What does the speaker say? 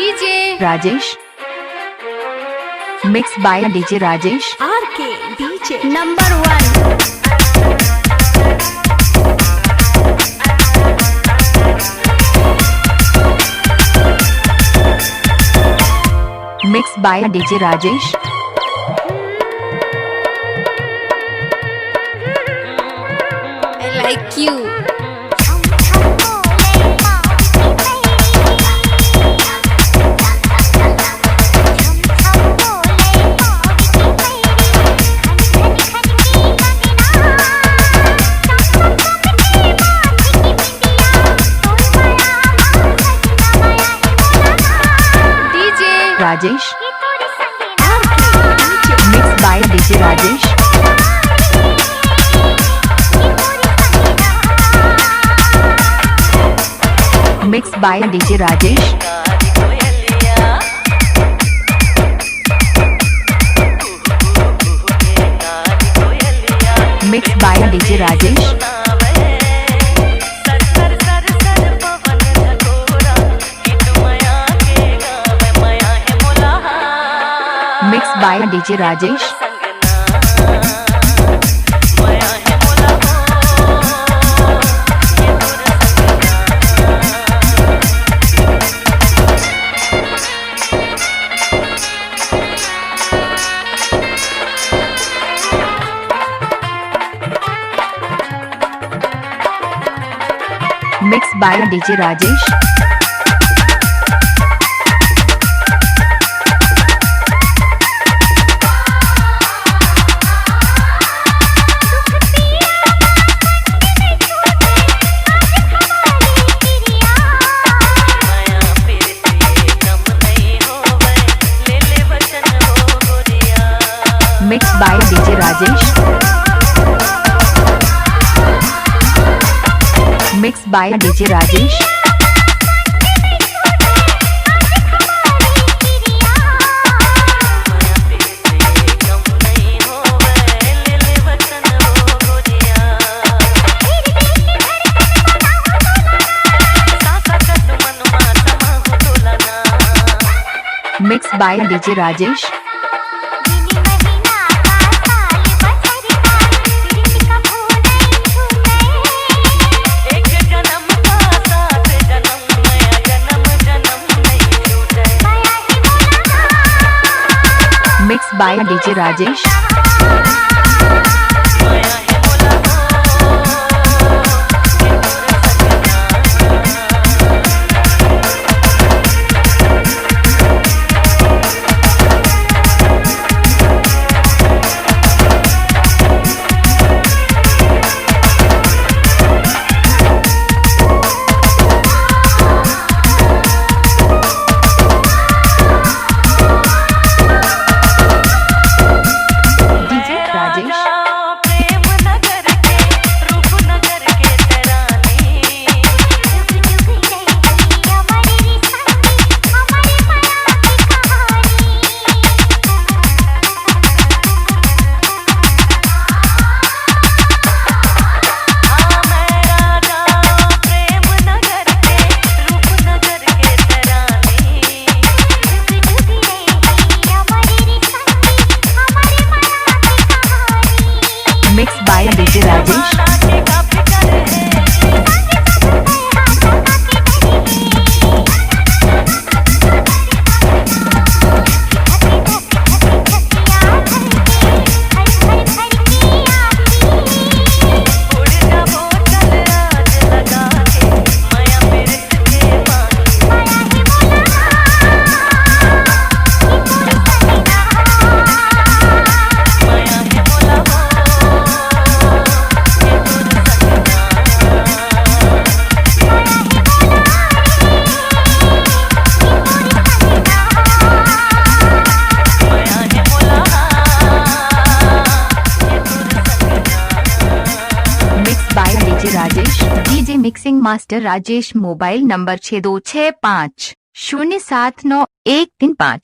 DJ Rajesh. Mix by DJ Rajesh. RK DJ number 1। Mix by DJ Rajesh. I like you। Rajesh. Mix by DJ Rajesh. Mix by DJ Rajesh. Mix by DJ Rajesh. Mix by DJ Rajesh. Mix by DJ Rajesh. Mix by DJ Rajesh. Mix by DJ Rajesh. Mix by DJ Rajesh. Mix by DJ Rajesh. Mix by DJ Rajesh. Rajesh. DJ mixing master Rajesh. Mobile number 6265079135।